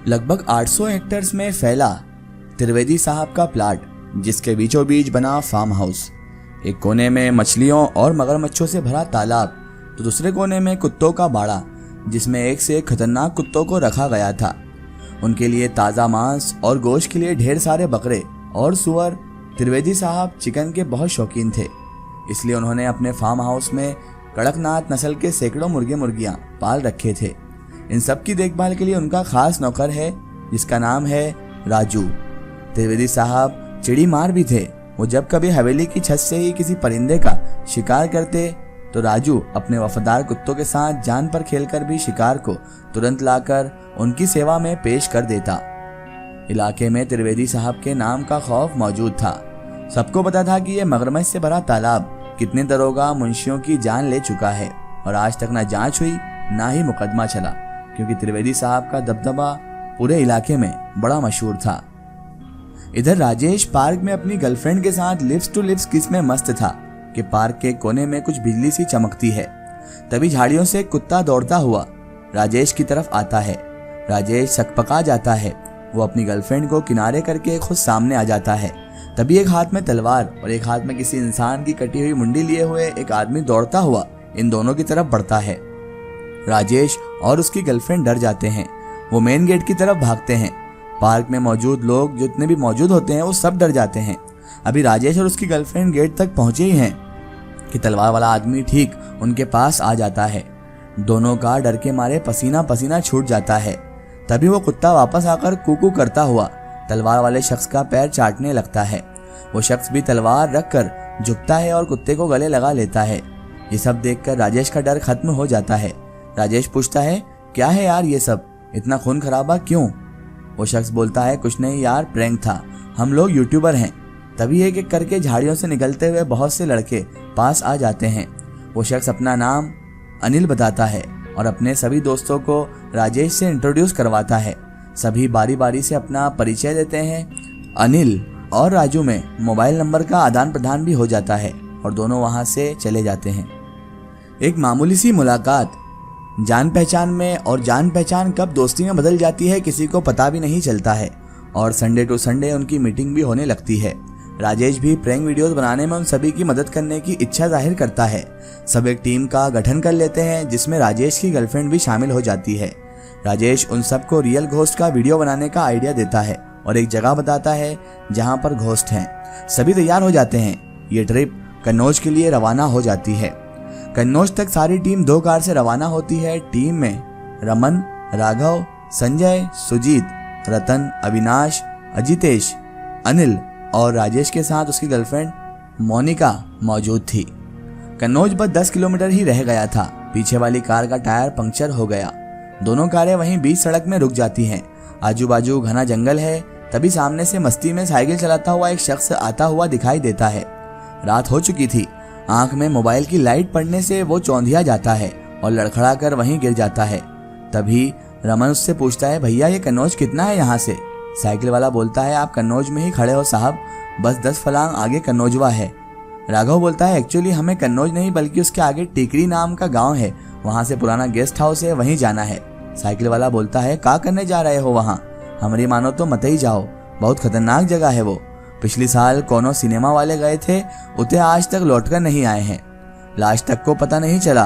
लगभग 800 हेक्टेयर्स में फैला त्रिवेदी साहब का प्लाट, जिसके बीचों बीच बना फार्म हाउस। एक कोने में मछलियों और मगरमच्छों से भरा तालाब, तो दूसरे कोने में कुत्तों का बाड़ा, जिसमें एक से एक खतरनाक कुत्तों को रखा गया था। उनके लिए ताज़ा मांस और गोश्त के लिए ढेर सारे बकरे और सुअर। त्रिवेदी साहब चिकन के बहुत शौकीन थे, इसलिए उन्होंने अपने फार्म हाउस में कड़कनाथ नस्ल के सैकड़ों मुर्गे मुर्गियां पाल रखे थे। इन सब की देखभाल के लिए उनका खास नौकर है, जिसका नाम है राजू। त्रिवेदी साहब चिड़ी मार भी थे। वो जब कभी हवेली की छत से ही किसी परिंदे का शिकार करते तो राजू अपने वफादार कुत्तों के साथ जान पर खेलकर भी शिकार को तुरंत लाकर उनकी सेवा में पेश कर देता। इलाके में त्रिवेदी साहब के नाम का खौफ मौजूद था। सबको पता था कि यह मगरमच्छ से भरा तालाब कितने दरोगा मुंशियों की जान ले चुका है, और आज तक ना जांच हुई ना ही मुकदमा चला, क्योंकि त्रिवेदी साहब का दबदबा पूरे इलाके में बड़ा मशहूर था। इधर राजेश पार्क में अपनी गर्लफ्रेंड के साथ लिप्स टू लिप्स किस में मस्त था कि पार्क के कोने में कुछ बिजली सी चमकती है। तभी झाड़ियों से कुत्ता दौड़ता हुआ राजेश की तरफ आता है। राजेश सकपका जाता है। वो अपनी गर्लफ्रेंड को किनारे करके खुद सामने आ जाता है। तभी एक हाथ में तलवार और एक हाथ में किसी इंसान की कटी हुई मुंडी लिए हुए एक आदमी दौड़ता हुआ इन दोनों की तरफ बढ़ता है। राजेश और उसकी गर्लफ्रेंड डर जाते हैं। वो मेन गेट की तरफ भागते हैं। पार्क में मौजूद लोग जितने भी मौजूद होते हैं वो सब डर जाते हैं। अभी राजेश और उसकी गर्लफ्रेंड गेट तक पहुंचे ही हैं कि तलवार वाला आदमी ठीक उनके पास आ जाता है। दोनों का डर के मारे पसीना पसीना छूट जाता है। तभी वो कुत्ता वापस आकर कूकू करता हुआ तलवार वाले शख्स का पैर चाटने लगता है। वो शख्स भी तलवार रखकर झुकता है और कुत्ते को गले लगा लेता है। ये सब देखकर राजेश का डर खत्म हो जाता है। राजेश पूछता है, क्या है यार ये सब, इतना खून खराबा क्यों? वो शख्स बोलता है, कुछ नहीं यार, प्रैंक था, हम लोग यूट्यूबर हैं। तभी एक एक करके झाड़ियों से निकलते हुए बहुत से लड़के पास आ जाते हैं। वो शख्स अपना नाम अनिल बताता है और अपने सभी दोस्तों को राजेश से इंट्रोड्यूस करवाता है। सभी बारी बारी से अपना परिचय देते हैं। अनिल और राजू में मोबाइल नंबर का आदान प्रदान भी हो जाता है और दोनों वहां से चले जाते हैं। एक मामूली सी मुलाकात जान पहचान में, और जान पहचान कब दोस्ती में बदल जाती है किसी को पता भी नहीं चलता है। और संडे टू संडे उनकी मीटिंग भी होने लगती है। राजेश भी प्रैंक वीडियोस बनाने में उन सभी की मदद करने की इच्छा जाहिर करता है। सब एक टीम का गठन कर लेते हैं, जिसमें राजेश की गर्लफ्रेंड भी शामिल हो जाती है। राजेश उन सबको रियल घोस्ट का वीडियो बनाने का आइडिया देता है और एक जगह बताता है जहां पर घोस्ट हैं। सभी तैयार हो जाते हैं। ये ट्रिप कन्नौज के लिए रवाना हो जाती है। कन्नौज तक सारी टीम 2 कार से रवाना होती है। टीम में रमन, राघव, संजय, सुजीत, रतन, अविनाश, अजितेश, अनिल और राजेश के साथ उसकी गर्लफ्रेंड मोनिका मौजूद थी। कन्नौज बस 10 किलोमीटर ही रह गया था। पीछे वाली कार का टायर पंक्चर हो गया। दोनों कारें वहीं बीच सड़क में रुक जाती हैं। आजू बाजू घना जंगल है। तभी सामने से मस्ती में साइकिल चलाता हुआ एक शख्स आता हुआ दिखाई देता है। रात हो चुकी थी। आंख में मोबाइल की लाइट पड़ने से वो चौंधिया जाता है और लड़खड़ा कर वहीं गिर जाता है। तभी रमन उससे पूछता है, भैया ये कन्नौज कितना है यहाँ से? साइकिल वाला बोलता है, आप कन्नौज में ही खड़े हो साहब, बस 10 फलांग आगे कन्नौजवा है। राघव बोलता है, एक्चुअली हमें कन्नौज नहीं बल्कि उसके आगे टिकरी नाम का गांव है, वहां से पुराना गेस्ट हाउस है, वहीं जाना है। साइकिल वाला बोलता है, क्या करने जा रहे हो वहां? हमारी मानो तो मत ही जाओ, बहुत खतरनाक जगह है वो। पिछले साल कोनो सिनेमा वाले गए थे, उते आज तक लौटकर नहीं आए हैं। लाश तक को पता नहीं चला,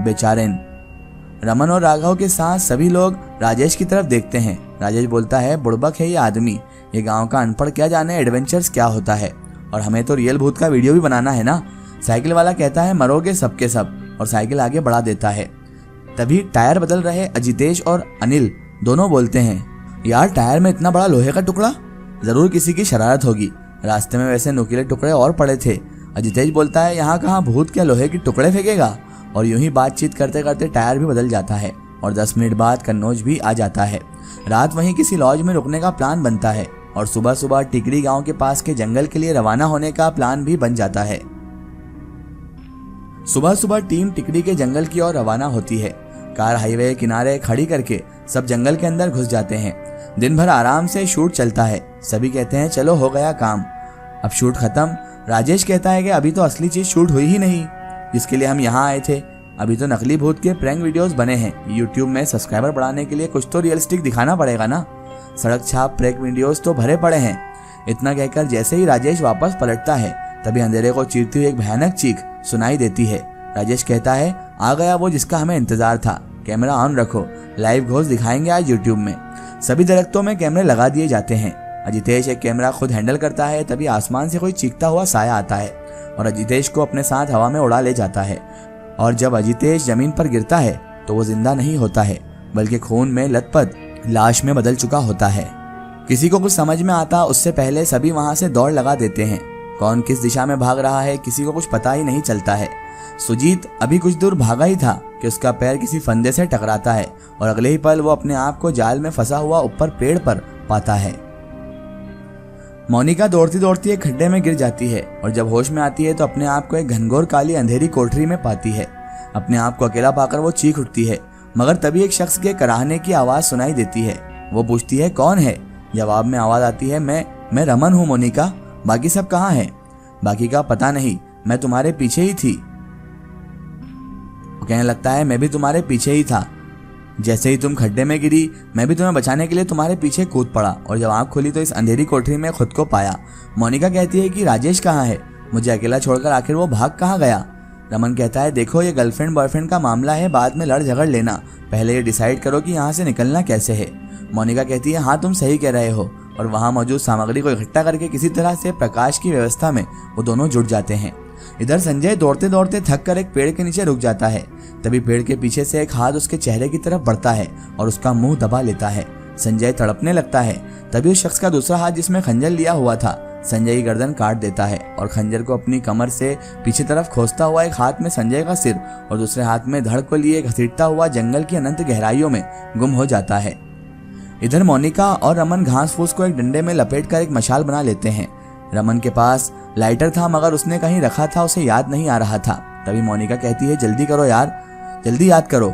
बेचारेन। रमन और राघव के साथ सभी लोग राजेश की तरफ देखते हैं। राजेश बोलता है, बुड़बक है ये आदमी, ये गांव का अनपढ़, क्या जाने एडवेंचर्स क्या होता है, और हमें तो रियल भूत का वीडियो भी बनाना है ना। साइकिल वाला कहता है, मरोगे सबके सब, और साइकिल आगे बढ़ा देता है। तभी टायर बदल रहे अजितेश और अनिल दोनों बोलते हैं, यार टायर में इतना बड़ा लोहे का टुकड़ा, जरूर किसी की शरारत होगी, रास्ते में वैसे नुकीले टुकड़े और पड़े थे। अजितेश बोलता है, यहाँ कहाँ भूत क्या लोहे के टुकड़े फेंकेगा। और यूं ही बातचीत करते करते टायर भी बदल जाता है और 10 मिनट बाद कन्नौज भी आ जाता है। रात वहीं किसी लॉज में रुकने का प्लान बनता है और सुबह सुबह टिकरी गांव के पास के जंगल के लिए रवाना होने का प्लान भी बन जाता है। सुबह सुबह टीम टिकरी के जंगल की ओर रवाना होती है। कार हाईवे किनारे खड़ी करके सब जंगल के अंदर घुस जाते हैं। दिन भर आराम से शूट चलता है। सभी कहते हैं चलो हो गया काम, अब शूट खत्म। राजेश कहता है कि अभी तो असली चीज शूट हुई ही नहीं, जिसके लिए हम यहाँ आए थे। अभी तो नकली भूत के प्रैंक वीडियोस बने हैं। यूट्यूब में सब्सक्राइबर बढ़ाने के लिए कुछ तो रियलिस्टिक दिखाना पड़ेगा ना। सड़क छाप प्रेक वीडियोस तो भरे पड़े हैं। इतना कहकर जैसे ही राजेश वापस पलटता है तभी अंधेरे को चीरती हुई एक भयानक चीख सुनाई देती है। राजेश कहता है, आ गया वो जिसका हमें इंतजार था, कैमरा ऑन रखो, लाइव घोष दिखाएंगे आज यूट्यूब में। सभी दरख्तों में कैमरे लगा दिए जाते हैं। अजितेश एक कैमरा खुद हैंडल करता है। तभी आसमान से कोई चीखता हुआ साया आता है और अजितेश को अपने साथ हवा में उड़ा ले जाता है। और जब अजितेश जमीन पर गिरता है तो वो जिंदा नहीं होता है बल्कि खून में लथपथ लाश में बदल चुका होता है। किसी को कुछ समझ में आता उससे पहले सभी वहां से दौड़ लगा देते हैं। कौन किस दिशा में भाग रहा है किसी को कुछ पता ही नहीं चलता है। सुजीत अभी कुछ दूर भागा ही था कि उसका पैर किसी फंदे से टकराता है और अगले ही पल वो अपने आप को जाल में फंसा हुआ ऊपर पेड़ पर पाता है। मोनिका दौड़ती दौड़ती एक खड्डे में गिर जाती है और जब होश में आती है तो अपने आप को एक घनघोर काली अंधेरी कोठरी में पाती है। अपने आप को अकेला पाकर वो चीख उठती है, मगर तभी एक शख्स के कराहने की आवाज सुनाई देती है। वो पूछती है, कौन है? जवाब में आवाज आती है, मैं रमन हूँ मोनिका, बाकी सब कहाँ हैं? बाकी का पता नहीं, मैं तुम्हारे पीछे ही थी। कहने लगता है, मैं भी तुम्हारे पीछे ही था। जैसे ही तुम खड्डे में गिरी मैं भी तुम्हें बचाने के लिए तुम्हारे पीछे कूद पड़ा और जब आंख खुली तो इस अंधेरी कोठरी में खुद को पाया। मोनिका कहती है कि राजेश कहाँ है? मुझे अकेला छोड़कर आखिर वो भाग कहाँ गया? रमन कहता है, देखो ये गर्लफ्रेंड बॉयफ्रेंड का मामला है, बाद में लड़ झगड़ लेना, पहले ये डिसाइड करो कि यहाँ से निकलना कैसे है। मोनिका कहती है, हाँ तुम सही कह रहे हो, और वहाँ मौजूद सामग्री को इकट्ठा करके किसी तरह से प्रकाश की व्यवस्था में वो दोनों जुट जाते हैं। इधर संजय दौड़ते दौड़ते थक कर एक पेड़ के नीचे रुक जाता है। तभी पेड़ के पीछे से एक हाथ उसके चेहरे की तरफ बढ़ता है और उसका मुंह दबा लेता है। संजय तड़पने लगता है। तभी उस शख्स का दूसरा हाथ जिसमें खंजर लिया हुआ था संजय की गर्दन काट देता है और खंजर को अपनी कमर से पीछे तरफ खोसता हुआ एक हाथ में संजय का सिर और दूसरे हाथ में धड़ को लिए घसीटता हुआ जंगल की अनंत गहराइयों में गुम हो जाता है। इधर मोनिका और रमन घास फूस को एक डंडे में लपेटकर एक मशाल बना लेते हैं। रमन के पास लाइटर था मगर उसने कहीं रखा था, उसे याद नहीं आ रहा था। तभी मोनिका कहती है, जल्दी करो यार, जल्दी याद करो,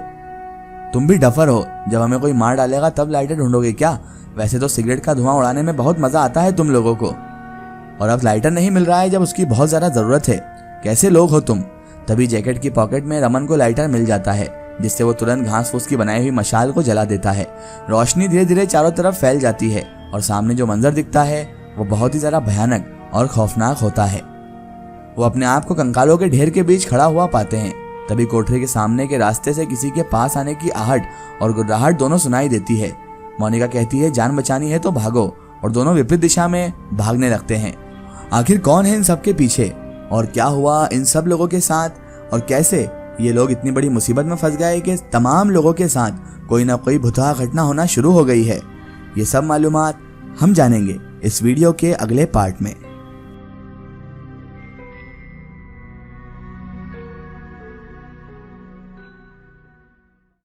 तुम भी डफर हो, जब हमें कोई मार डालेगा तब लाइटर ढूंढोगे क्या? वैसे तो सिगरेट का धुआं उड़ाने में बहुत मजा आता है तुम लोगों को, और अब लाइटर नहीं मिल रहा है जब उसकी बहुत ज्यादा जरूरत है। कैसे लोग हो तुम? तभी जैकेट की पॉकेट में रमन को लाइटर मिल जाता है जिससे वो तुरंत घास फूस की बनाई हुई मशाल को जला देता है। रोशनी धीरे धीरे चारों तरफ फैल जाती है और सामने जो मंजर दिखता है वो बहुत ही ज्यादा भयानक और खौफनाक होता है। वो अपने आप को कंकालों के ढेर के बीच खड़ा हुआ पाते हैं। तभी कोठरी के सामने के रास्ते से किसी के पास आने की आहट और गुर्राहट दोनों सुनाई देती है। मोनिका कहती है, जान बचानी है तो भागो, और दोनों विपरीत दिशा में भागने लगते हैं। आखिर कौन है इन सब के पीछे और क्या हुआ इन सब लोगों के साथ, और कैसे ये लोग इतनी बड़ी मुसीबत में फंस गए कि तमाम लोगों के साथ कोई ना कोई भुतहा घटना होना शुरू हो गई है। ये सब मालूमात हम जानेंगे इस वीडियो के अगले पार्ट में।